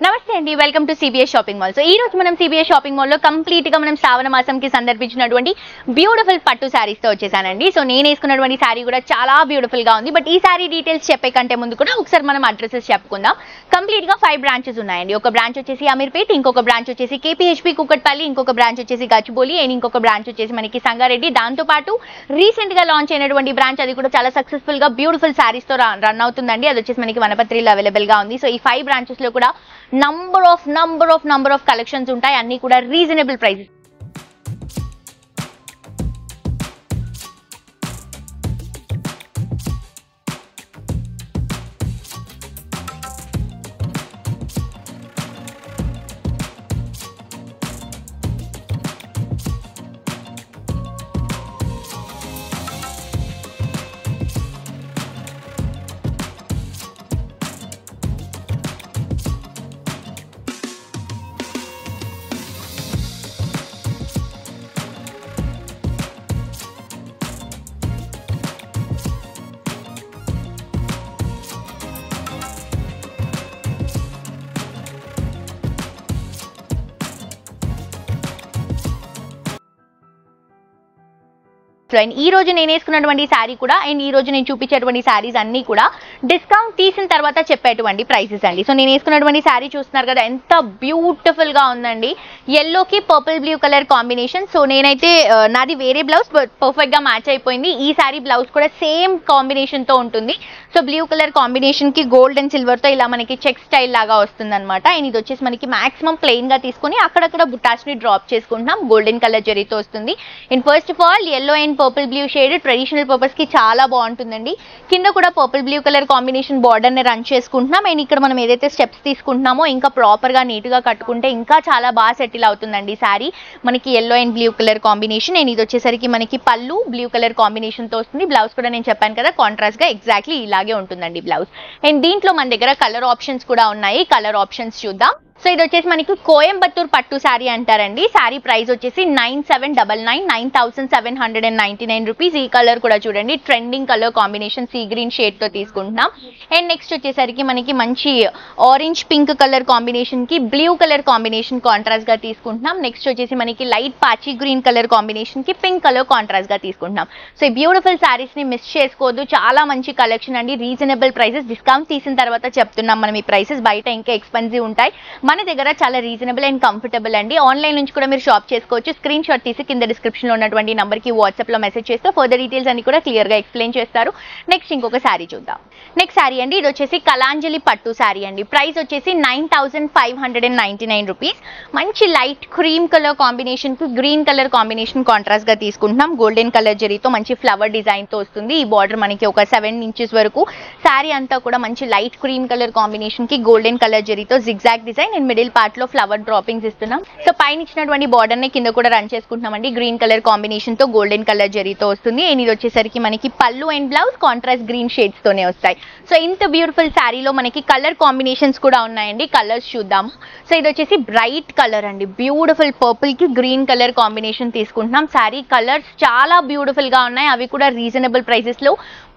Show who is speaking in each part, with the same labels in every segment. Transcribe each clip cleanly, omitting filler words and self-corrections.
Speaker 1: నమస్తే అండి, welcome to CBS shopping mall. So ఈ రోజు మనం సిబిఎస్ షాపింగ్ మాల్ లో కంప్లీట్ గా మనం శ్రావణ మాసంకి సందర్భించినటువంటి బ్యూటిఫుల్ పట్టు శారీస్ తో వచ్చేసానండి. సో నేను వేసుకున్నటువంటి శారీ కూడా చాలా బ్యూటిఫుల్ గా ఉంది. బట్ ఈ శారీ డీటెయిల్స్ చెప్పే కంటే ముందు కూడా ఒకసారి మనం అడ్రసెస్ చెప్పుకుందాం. కంప్లీట్ గా 5 బ్రాంచెస్ ఉన్నాయండి. ఒక బ్రాంచ్ వచ్చేసి అమీర్పేట్, ఇంకొక బ్రాంచ్ వచ్చేసి కేపీహెచ్పీ కుకట్పల్లి, ఇంకొక బ్రాంచ్ వచ్చేసి గచ్చిబౌలి అండ్ ఇంకొక బ్రాంచ్ వచ్చేసి మనకి సంగారెడ్డి. దాంతో పాటు రీసెంట్ గా లాంచ్ అయినటువంటి బ్రాంచ్ అది కూడా చాలా సక్సెస్ఫుల్ గా బ్యూటిఫుల్ శారీస్ తో రన్ అవుతుందండి. అది వచ్చేసి మనకి వనపత్రిలో అవైలబుల్ గా ఉంది. సో ఈ 5 బ్రాంచెస్ లో కూడా నంబర్ ఆఫ్ కలెక్షన్స్ ఉంటాయి, అన్ని కూడా రీజనబుల్ ప్రైసెస్. అండ్ ఈ రోజు నేను వేసుకున్నటువంటి శారీ కూడా అండ్ ఈ రోజు నేను చూపించేటువంటి శారీస్ అన్ని కూడా డిస్కౌంట్ తీసిన తర్వాత చెప్పేటువంటి ప్రైసెస్ అండి. సో నేను వేసుకున్నటువంటి శారీ చూస్తున్నారు కదా, ఎంత బ్యూటిఫుల్ గా ఉందండి. ఎల్లోకి purple blue colour combination. So నేనైతే నాది వేరే బ్లౌజ్ పర్ఫెక్ట్ గా మ్యాచ్ అయిపోయింది. ఈ శారీ బ్లౌజ్ కూడా సేమ్ కాంబినేషన్ తో ఉంటుంది. సో బ్లూ కలర్ కాంబినేషన్ కి గోల్డ్ అండ్ సిల్వర్ తో ఇలా మనకి చెక్ స్టైల్ లాగా వస్తుంది అనమాట. అండ్ ఇది వచ్చేసి మనకి మాక్సిమం ప్లెయిన్ గా తీసుకుని అక్కడక్కడ బుటాస్ ని డ్రాప్ చేసుకుంటున్నాం. గోల్డెన్ కలర్ జరీతో వస్తుంది. And first of all yellow and purple blue shade traditional purpose కి చాలా బాగుంటుందండి. కింద కూడా purple blue colour combination border ని రన్ చేసుకుంటున్నాం. అండ్ ఇక్కడ మనం ఏదైతే స్టెప్స్ తీసుకుంటున్నామో ఇంకా ప్రాపర్ గా నీట్ గా కట్టుకుంటే ఇంకా చాలా బాగా సెటిల్ అవుతుందండి శారీ. మనకి yellow and blue colour combination. And ఇది వచ్చేసరికి మనకి పళ్ళు బ్లూ కలర్ కాంబినేషన్ తో వస్తుంది. బ్లౌజ్ కూడా నేను చెప్పాను కదా కాంట్రాస్ట్ గా ఎగ్జాక్ట్లీ ఇలాగే ఉంటుందండి బ్లౌజ్. అండ్ దీంట్లో మన దగ్గర కలర్ ఆప్షన్స్ కూడా ఉన్నాయి. కలర్ ఆప్షన్స్ చూద్దాం. సో ఇది వచ్చేసి మనకి కోయంబత్తూర్ పట్టు శారీ అంటారండి. శారీ ప్రైస్ వచ్చేసి 9799 రూపీస్. ఈ కలర్ కూడా చూడండి, trending colour combination sea green shade తో తీసుకుంటున్నాం. అండ్ నెక్స్ట్ వచ్చేసరికి మనకి మంచి ఆరెంజ్ పింక్ కలర్ కాంబినేషన్ కి బ్లూ కలర్ కాంబినేషన్ కాంట్రాస్ట్ గా తీసుకుంటున్నాం. నెక్స్ట్ వచ్చేసి మనకి లైట్ పాచి గ్రీన్ కలర్ కాంబినేషన్ కి పింక్ కలర్ కాంట్రాస్ట్ గా తీసుకుంటున్నాం. సో ఈ బ్యూటిఫుల్ శారీస్ ని మిస్ చేసుకోవద్దు, చాలా మంచి కలెక్షన్ అండి. రీజనబుల్ ప్రైసెస్, డిస్కౌంట్ తీసిన తర్వాత చెప్తున్నాం మనం ఈ ప్రైసెస్. బయట ఇంకా ఎక్స్పెన్సివ్ ఉంటాయి, మన దగ్గర చాలా రీజనబుల్ అండ్ కంఫర్టబుల్ అండి. ఆన్లైన్ నుంచి కూడా మీరు షాప్ చేసుకోవచ్చు. స్క్రీన్ షాట్ తీసి కింద డిస్క్రిప్షన్ లో ఉన్నటువంటి నంబర్ కి వాట్సాప్ లో మెసేజ్ చేస్తే ఫర్దర్ డీటెయిల్స్ అన్ని కూడా క్లియర్ గా ఎక్స్ప్లెయిన్ చేస్తారు. నెక్స్ట్ ఇంకొక శారీ చూద్దాం. నెక్స్ట్ శారీ అండి, ఇది వచ్చేసి కలాంజలి పట్టు శారీ అండి. ప్రైస్ వచ్చేసి 9599 రూపీస్. మంచి లైట్ క్రీమ్ కలర్ కాంబినేషన్ కి గ్రీన్ కలర్ కాంబినేషన్ కాంట్రాస్ట్ గా తీసుకుంటున్నాం. గోల్డెన్ కలర్ జరీతో మంచి ఫ్లవర్ డిజైన్ తో వస్తుంది. ఈ బార్డర్ మనకి ఒక 7 ఇంచెస్ వరకు. శారీ అంతా కూడా మంచి లైట్ క్రీమ్ కలర్ కాంబినేషన్ కి గోల్డెన్ కలర్ జరీతో zigzag design and middle part లో ఫ్లవర్ డ్రాపింగ్స్ ఇస్తున్నాం. సో పైన ఇచ్చినటువంటి బార్డర్ ని కింద కూడా రన్ చేసుకుంటున్నామండి. గ్రీన్ కలర్ కాంబినేషన్ తో గోల్డెన్ కలర్ జరీతో వస్తుంది. అండ్ ఇది వచ్చేసరికి మనకి పళ్ళు and blouse contrast green shades తోనే వస్తాయి. సో ఇంత బ్యూటిఫుల్ శారీలో మనకి కలర్ కాంబినేషన్స్ కూడా ఉన్నాయండి. కలర్స్ చూద్దాము. సో ఇది వచ్చేసి బ్రైట్ కలర్ అండి, బ్యూటిఫుల్ పర్పుల్ కి గ్రీన్ కలర్ కాంబినేషన్ తీసుకుంటున్నాం. శారీ కలర్స్ చాలా బ్యూటిఫుల్ గా ఉన్నాయి, అవి కూడా రీజనబుల్ ప్రైసెస్ లో.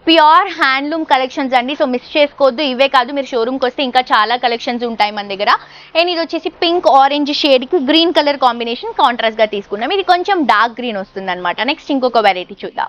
Speaker 1: ప్యూర్ హ్యాండ్లూమ్ కలెక్షన్స్ అండి. సో మిస్ చేసుకోవద్దు. ఇవే కాదు, మీరు షోరూమ్కి వస్తే ఇంకా చాలా కలెక్షన్స్ ఉంటాయి మన దగ్గర. అండ్ ఇది వచ్చేసి పింక్ ఆరెంజ్ షేడ్ కి గ్రీన్ కలర్ కాంబినేషన్ కాంట్రాస్ట్ గా తీసుకున్నాం. ఇది కొంచెం డార్క్ గ్రీన్ వస్తుంది అనమాట. నెక్స్ట్ ఇంకొక వెరైటీ చూద్దాం.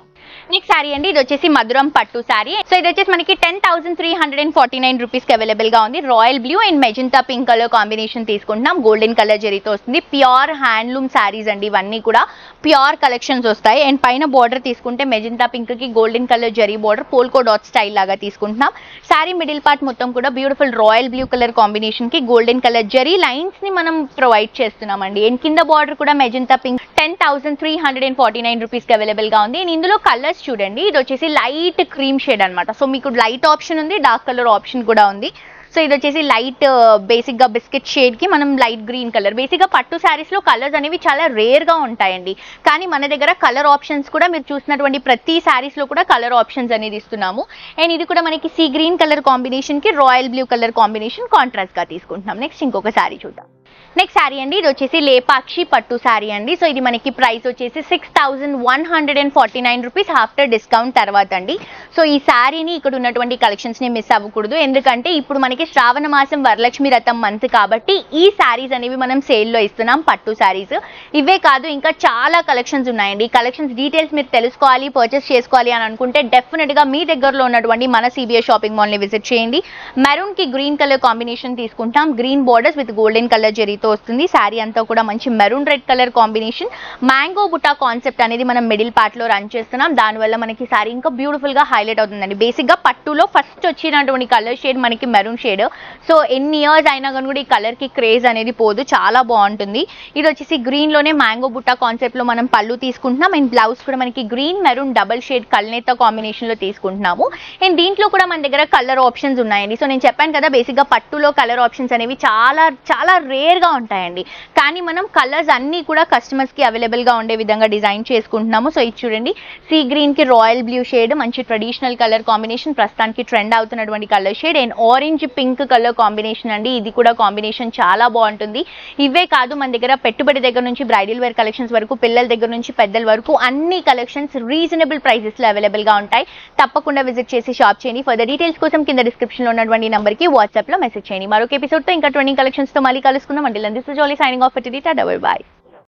Speaker 1: నెక్స్ట్ శారీ అండి, ఇది వచ్చేసి మధురం పట్టు శారీ. సో ఇది వచ్చేసి మనకి 10,349 రూపీస్ కి అవైలబుల్ గా ఉంది. Royal blue and magenta pink colour combination తీసుకుంటున్నాం. గోల్డెన్ కలర్ జరీతో వస్తుంది. ప్యూర్ హ్యాండ్లూమ్ శారీస్ అండి, ఇవన్నీ కూడా ప్యూర్ కలెక్షన్స్ వస్తాయి. అండ్ పైన బార్డర్ తీసుకుంటే మెజెంటా పింక్ కి golden colour zari border polka dot style లాగా తీసుకుంటున్నాం. శారీ మిడిల్ పార్ట్ మొత్తం కూడా beautiful royal blue colour combination కి గోల్డెన్ కలర్ జరీ లైన్స్ ని మనం ప్రొవైడ్ చేస్తున్నామండి. అండ్ కింద బార్డర్ కూడా మెజెంటా పింక్ 10,349 రూపీస్ కి అవైలబుల్ గా ఉంది. అండ్ ఇందులో కలర్స్ చూడండి, ఇది వచ్చేసి లైట్ క్రీమ్ షేడ్ అనమాట. సో మీకు లైట్ ఆప్షన్ ఉంది, డార్క్ కలర్ ఆప్షన్ కూడా ఉంది. సో ఇది వచ్చేసి లైట్ బేసిక్ గా బిస్కెట్ షేడ్ కి మనం లైట్ గ్రీన్ కలర్. బేసిక్ గా పట్టు శారీస్ లో కలర్స్ అనేవి చాలా రేర్ గా ఉంటాయండి, కానీ మన దగ్గర కలర్ ఆప్షన్స్ కూడా మీరు చూసినటువంటి ప్రతి శారీస్ లో కూడా కలర్ ఆప్షన్స్ అనేది ఇస్తున్నాము. అండ్ ఇది కూడా మనకి సీ గ్రీన్ కలర్ కాంబినేషన్ కి royal blue colour combination contrast గా తీసుకుంటున్నాం. నెక్స్ట్ ఇంకొక శారీ చూద్దాం. నెక్స్ట్ శారీ అండి, ఇది వచ్చేసి లేపాక్షి పట్టు శారీ అండి. సో ఇది మనకి ప్రైస్ వచ్చేసి 6149 రూపీస్ ఆఫ్టర్ డిస్కౌంట్ తర్వాత అండి. సో ఈ శారీని ఇక్కడ ఉన్నటువంటి కలెక్షన్స్ ని మిస్ అవ్వకూడదు, ఎందుకంటే ఇప్పుడు మనకి శ్రావణ మాసం వరలక్ష్మి రథం మంత్ కాబట్టి ఈ శారీస్ అనేవి మనం సేల్లో ఇస్తున్నాం, పట్టు శారీస్. ఇవే కాదు ఇంకా చాలా కలెక్షన్స్ ఉన్నాయండి. కలెక్షన్స్ డీటెయిల్స్ మీరు తెలుసుకోవాలి, పర్చేస్ చేసుకోవాలి అని అనుకుంటే డెఫినెట్ గా మీ దగ్గరలో ఉన్నటువంటి మన సిబిఐ షాపింగ్ మాల్ ని విజిట్ చేయండి. మెరూన్ కి గ్రీన్ కలర్ కాంబినేషన్ తీసుకుంటాం, green borders with golden colour జరీతో వస్తుంది. శారీ అంతా కూడా మంచి maroon red colour combination, mango బుటా కాన్సెప్ట్ అనేది మనం మిడిల్ పార్ట్ లో రన్ చేస్తున్నాం. దానివల్ల మనకి శారీ ఇంకా బ్యూటిఫుల్ గా హైలైట్ అవుతుందండి. బేసిక్ గా పట్టులో ఫస్ట్ వచ్చినటువంటి కలర్ షేడ్ మనకి మెరూన్ షేడ్. సో ఎన్ని ఇయర్స్ అయినా కానీ కూడా ఈ కలర్ కి క్రేజ్ అనేది పోదు, చాలా బాగుంటుంది. ఇది వచ్చేసి గ్రీన్ లోనే మ్యాంగో బుటా కాన్సెప్ట్ లో మనం పళ్ళు తీసుకుంటున్నాం. అండ్ బ్లౌజ్ కూడా మనకి గ్రీన్ మెరూన్ డబల్ షేడ్ కల్నేత కాంబినేషన్ లో తీసుకుంటున్నాము. అండ్ దీంట్లో కూడా మన దగ్గర కలర్ ఆప్షన్స్ ఉన్నాయండి. సో నేను చెప్పాను కదా, బేసిక్ గా పట్టులో కలర్ ఆప్షన్స్ అనేవి చాలా చాలా రేర్ గా ఉంటాయండి. కానీ మనం కలర్స్ అన్ని కూడా కస్టమర్స్ కి అవైలబుల్ గా ఉండే విధంగా డిజైన్ చేసుకుంటున్నాము. సో ఇది చూడండి, సీ గ్రీన్ కి రాయల్ బ్లూ షేడ్, మంచి ట్రెడిషనల్ కలర్ కాంబినేషన్, ప్రస్తుతానికి ట్రెండ్ అవుతున్నటువంటి colour shade. And orange pink colour combination అండి, ఇది కూడా కాంబినేషన్ చాలా బాగుంటుంది. ఇవే కాదు మన దగ్గర పెట్టుబడి దగ్గర నుంచి బ్రైడల్ వేర్ కలెక్షన్స్ వరకు, పిల్లల దగ్గర నుంచి పెద్దల వరకు అన్ని కలెక్షన్స్ రీజనబుల్ ప్రైసెస్ లో అవైలబుల్ గా ఉంటాయి. తప్పకుండా విజిట్ చేసి షాప్ చేయండి. ఫర్దర్ డీటెయిల్స్ కోసం కింద డిస్క్రిప్షన్ లో ఉన్నటువంటి నంబర్ కి వాట్సాప్ లో మెసేజ్ చేయండి. మరొక ఎపిసోడ్ తో ఇంకా ట్రెండింగ్ కలెక్షన్స్ తో మళ్ళీ కలుసుకుందాం. Until then this is Jolly signing off for today. Tata bye by.